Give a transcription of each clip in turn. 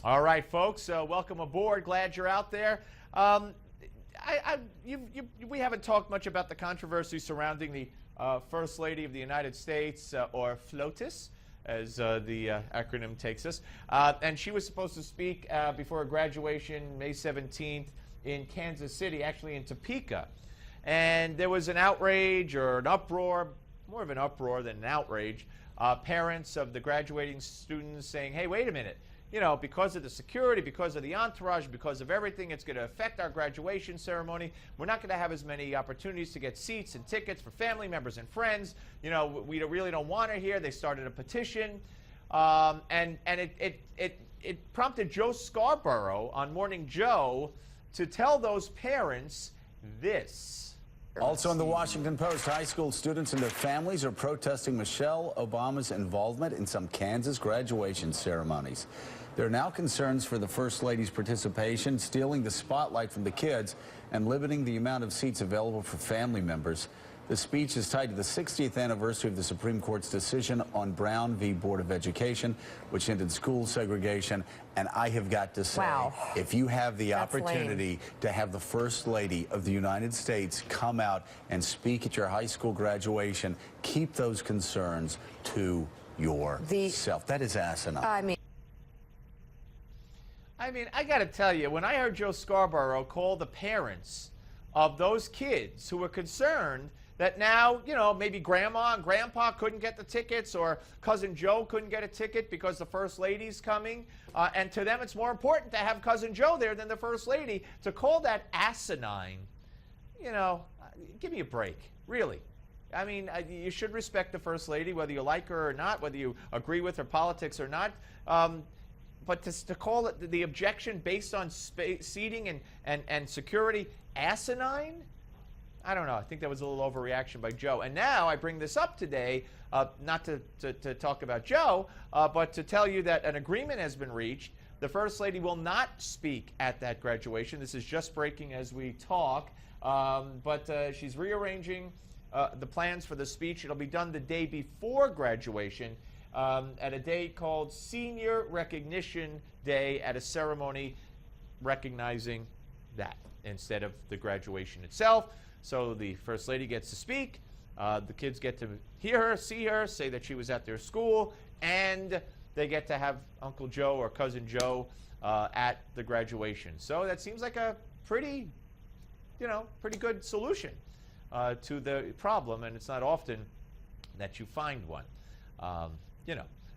All right, folks, welcome aboard. Glad you're out there. We haven't talked much about the controversy surrounding the First Lady of the United States, or FLOTUS, as the acronym takes us. And she was supposed to speak before her graduation May 17th in Kansas City, actually in Topeka. And there was an outrage or an uproar, more of an uproar than an outrage. Parents of the graduating students saying, hey, wait a minute. You know, because of the security, because of the entourage, because of everything, it's going to affect our graduation ceremony. We're not going to have as many opportunities to get seats and tickets for family members and friends. You know, we really don't want her here. They started a petition, and it prompted Joe Scarborough on Morning Joe to tell those parents this. Also in the Washington Post, high school students and their families are protesting Michelle Obama's involvement in some Kansas graduation ceremonies. There are now concerns for the First Lady's participation, stealing the spotlight from the kids and limiting the amount of seats available for family members. The speech is tied to the 60th anniversary of the Supreme Court's decision on Brown v. Board of Education, which ended school segregation. And I have got to say, wow, if you have the that's opportunity lame. to have the First Lady of the United States come out and speak at your high school graduation, keep those concerns to yourself. That is asinine. I mean, I got to tell you, when I heard Joe Scarborough call the parents of those kids who were concerned that now, you know, maybe grandma and grandpa couldn't get the tickets, or cousin Joe couldn't get a ticket because the First Lady's coming, and to them it's more important to have cousin Joe there than the First Lady, to call that asinine, you know, give me a break, really. I mean, you should respect the First Lady, whether you like her or not, whether you agree with her politics or not. But to call it the objection based on seating and security asinine, I don't know. I think that was a little overreaction by Joe. And now I bring this up today, not to talk about Joe, but to tell you that an agreement has been reached. The First Lady will not speak at that graduation. This is just breaking as we talk. But she's rearranging the plans for the speech. It'll be done the day before graduation, at a day called Senior Recognition Day, at a ceremony recognizing that instead of the graduation itself. So the First Lady gets to speak, the kids get to hear her, see her, say that she was at their school, and they get to have Uncle Joe or Cousin Joe at the graduation. So that seems like a pretty good solution to the problem, and it's not often that you find one.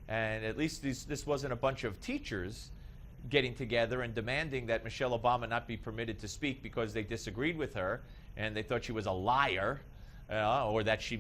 And at least this wasn't a bunch of teachers getting together and demanding that Michelle Obama not be permitted to speak because they disagreed with her and they thought she was a liar, or that she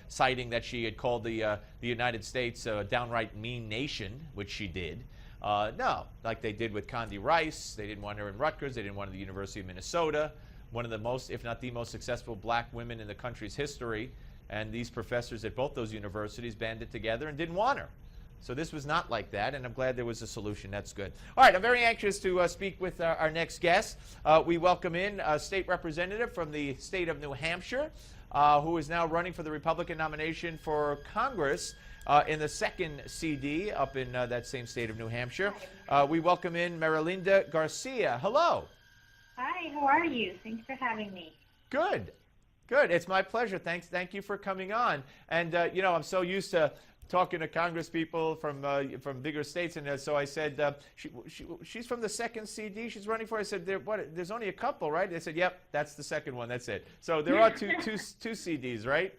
citing that she had called the United States a downright mean nation, which she did. No, like they did with Condi Rice. They didn't want her in Rutgers. They didn't want her at the University of Minnesota, one of the most, if not the most successful black women in the country's history. And these professors at both those universities banded together and didn't want her. So this was not like that, and I'm glad there was a solution. That's good. All right, I'm very anxious to speak with our next guest. We welcome in a state representative from the state of New Hampshire, who is now running for the Republican nomination for Congress in the 2nd CD up in that same state of New Hampshire. We welcome in Marilinda Garcia. Hello. Hi, how are you? Thanks for having me. Good. Good. It's my pleasure. Thank you for coming on. And, you know, I'm so used to talking to Congress people from bigger states, and so I said, she's from the 2nd CD she's running for. I said, there's only a couple, right? They said, yep, that's the 2nd one. That's it. So there are two CDs, right?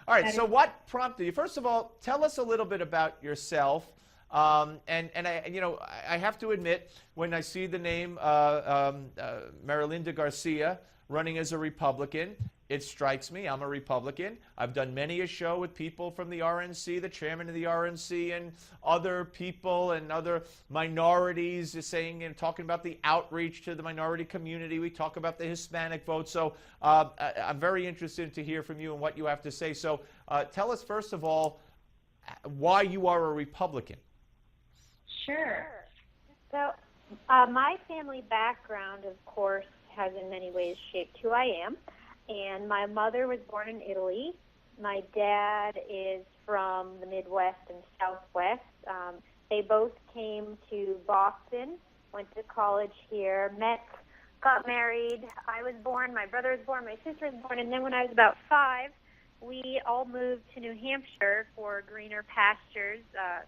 All right. So what prompted you? First of all, tell us a little bit about yourself. And I have to admit, when I see the name Marilinda Garcia running as a Republican, it strikes me. I'm a Republican. I've done many a show with people from the RNC, the chairman of the RNC, and other people and other minorities saying and talking about the outreach to the minority community. We talk about the Hispanic vote. So I'm very interested to hear from you and what you have to say. So tell us, first of all, why you are a Republican. Sure. So my family background, of course, has in many ways shaped who I am. And my mother was born in Italy, My dad is from the Midwest and Southwest. They both came to Boston, went to college here, met, got married. I was born, my brother was born, my sister was born, and then when I was about 5, we all moved to New Hampshire for greener pastures,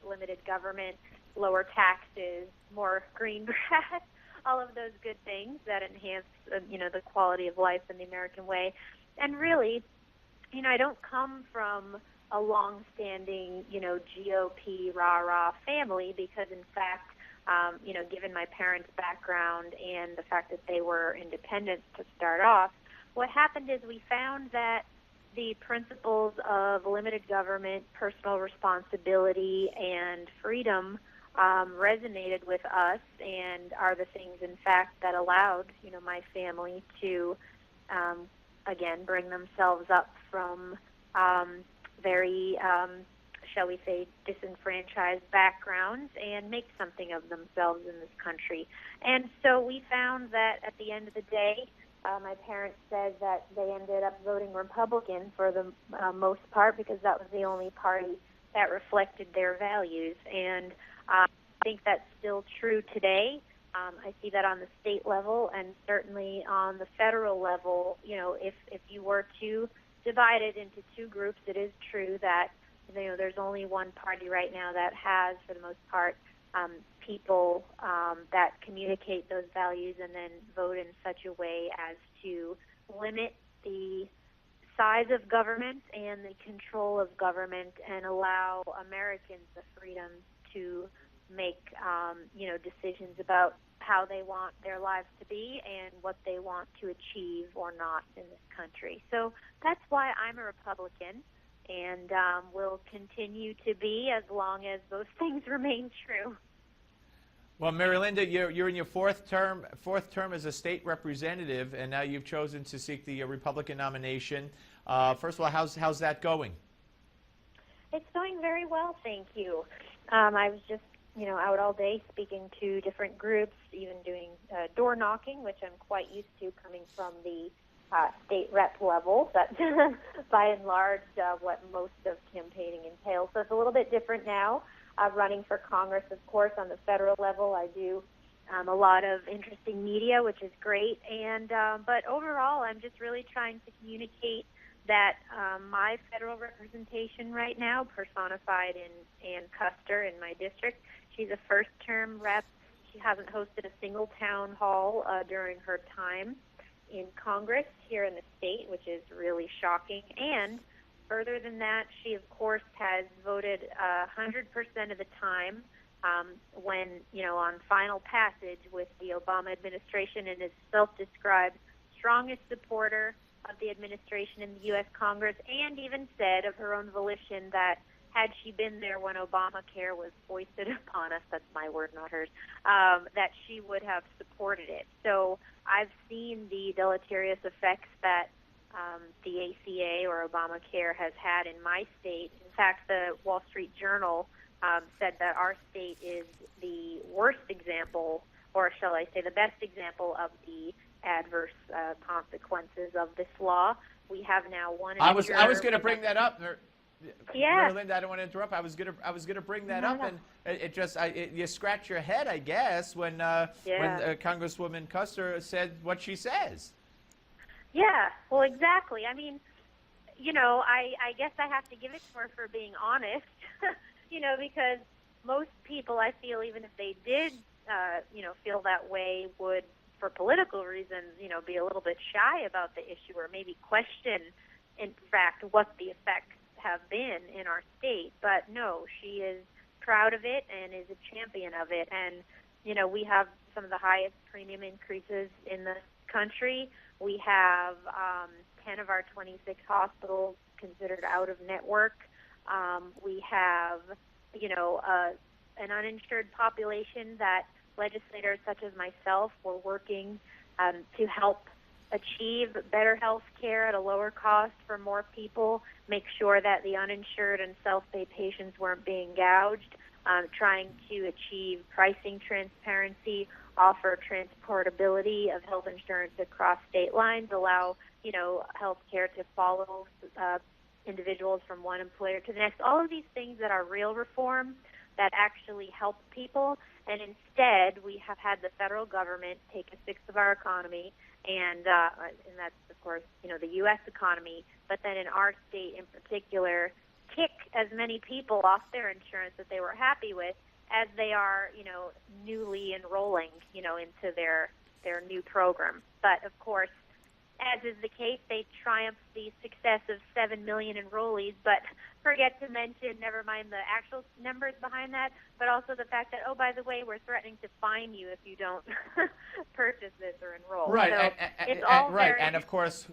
limited government, lower taxes, more green grass, all of those good things that enhance, the quality of life in the American way. And really, I don't come from a long-standing, GOP rah-rah family because, in fact, given my parents' background and the fact that they were independent to start off, what happened is we found that the principles of limited government, personal responsibility, and freedom resonated with us and are the things, in fact, that allowed, my family to, again, bring themselves up from very, shall we say, disenfranchised backgrounds and make something of themselves in this country. And so we found that at the end of the day, my parents said that they ended up voting Republican for the most part because that was the only party that reflected their values. And I think that's still true today. I see that on the state level and certainly on the federal level. If you were to divide it into two groups, it is true that there's only one party right now that has, for the most part, people that communicate those values and then vote in such a way as to limit the size of government and the control of government and allow Americans the freedom to make, decisions about how they want their lives to be and what they want to achieve or not in this country. So that's why I'm a Republican and will continue to be as long as those things remain true. Well, Marilinda, you're in your fourth term as a state representative, and now you've chosen to seek the Republican nomination. First of all, how's that going? It's going very well, thank you. I was just, out all day speaking to different groups, even doing door knocking, which I'm quite used to coming from the state rep level. That's by and large what most of campaigning entails. So it's a little bit different now. Running for Congress, of course, on the federal level, I do a lot of interesting media, which is great. And but overall, I'm just really trying to communicate that my federal representation right now, personified in Ann Custer in my district, she's a first-term rep. She hasn't hosted a single town hall during her time in Congress here in the state, which is really shocking. And further than that, she, of course, has voted 100% of the time when, on final passage with the Obama administration, and is self-described strongest supporter of the administration in the U.S. Congress, and even said of her own volition that had she been there when Obamacare was foisted upon us, that's my word, not hers, that she would have supported it. So I've seen the deleterious effects that the ACA or Obamacare has had in my state. In fact, the Wall Street Journal said that our state is the worst example, or shall I say the best example, of the adverse consequences of this law. We have now one. I was going to bring that up. Yeah. Marilinda, I don't want to interrupt. I was gonna bring that up, and you scratch your head, I guess, when Congresswoman Custer said what she says. Yeah, well, exactly. I mean, I guess I have to give it to her for being honest, because most people, I feel, even if they did, feel that way, would, for political reasons, be a little bit shy about the issue or maybe question, in fact, what the effects have been in our state. But no, she is proud of it and is a champion of it. And, we have some of the highest premium increases in the country. We have 10 of our 26 hospitals considered out of network. We have, an uninsured population that legislators such as myself were working to help achieve better health care at a lower cost for more people, make sure that the uninsured and self-pay patients weren't being gouged, trying to achieve pricing transparency, offer transportability of health insurance across state lines, allow, health care to follow individuals from one employer to the next. All of these things that are real reform that actually help people, and instead we have had the federal government take a sixth of our economy, and that's, of course, the U.S. economy, but then in our state in particular, kick as many people off their insurance that they were happy with as they are, newly enrolling, into their new program. But, of course, as is the case, they triumph the success of 7 million enrollees, but forget to mention, never mind the actual numbers behind that, but also the fact that, oh, by the way, we're threatening to fine you if you don't purchase this or enroll. Right, So it's all very... and of course,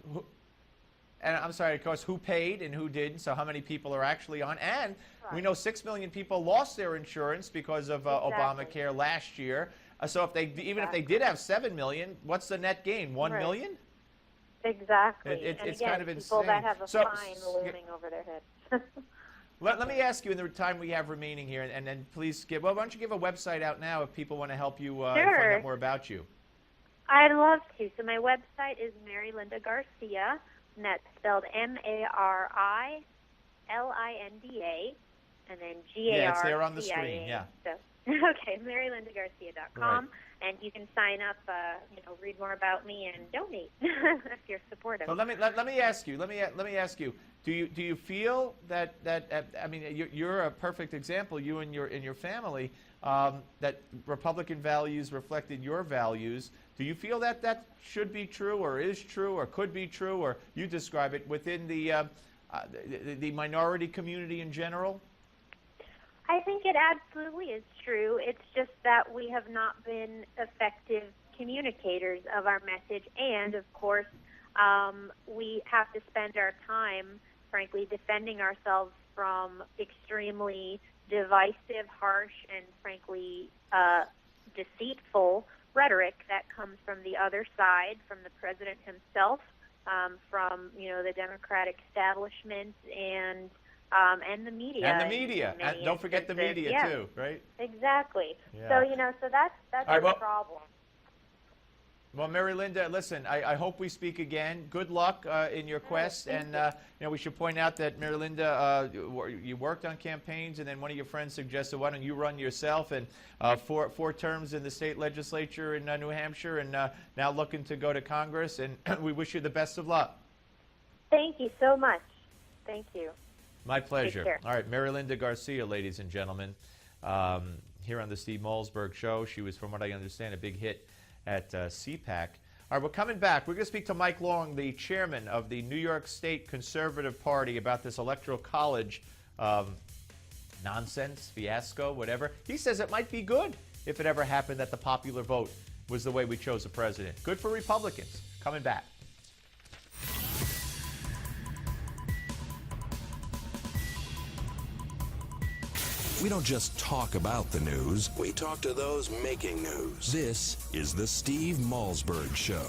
who paid and who didn't, so how many people are actually on, and we know 6 million people lost their insurance because of Obamacare last year. So if if they did have 7 million, what's the net gain? 1 million? Exactly. It's again, kind of people insane. that have a fine looming over their heads. Let me ask you in the time we have remaining here, and then please why don't you give a website out now if people want to help you find out more about you? I'd love to. So my website is Marilinda Garcia, and that's spelled Marilinda, and then Garcia. Yeah, it's there on the screen, yeah. So, okay, MarilindaGarcia.com, and you can sign up, read more about me and donate if you're supportive. Well, let me ask you. Let me ask you. Do you feel that I mean you're a perfect example, you and your family, that Republican values reflected your values. Do you feel that should be true or is true or could be true, or you describe it within the minority community in general? I think it absolutely is true. It's just that we have not been effective communicators of our message, and of course, we have to spend our time, frankly, defending ourselves from extremely divisive, harsh, and frankly deceitful rhetoric that comes from the other side, from the president himself, from the Democratic establishment, and the media. And the media. And don't forget the media, too, right? Exactly. Yeah. So that's the problem. Well, Marilinda, listen, I hope we speak again. Good luck in your quest. And, we should point out that, Marilinda, you worked on campaigns, and then one of your friends suggested, why don't you run yourself? And 4 terms in the state legislature in New Hampshire, and now looking to go to Congress. And we wish you the best of luck. Thank you so much. Thank you. My pleasure. All right, Marilinda Garcia, ladies and gentlemen, here on the Steve Malzberg Show. She was, from what I understand, a big hit at CPAC. All right, we're coming back. We're going to speak to Mike Long, the chairman of the New York State Conservative Party, about this electoral college nonsense, fiasco, whatever. He says it might be good if it ever happened that the popular vote was the way we chose a president. Good for Republicans. Coming back. We don't just talk about the news, we talk to those making news. This is the Steve Malzberg Show.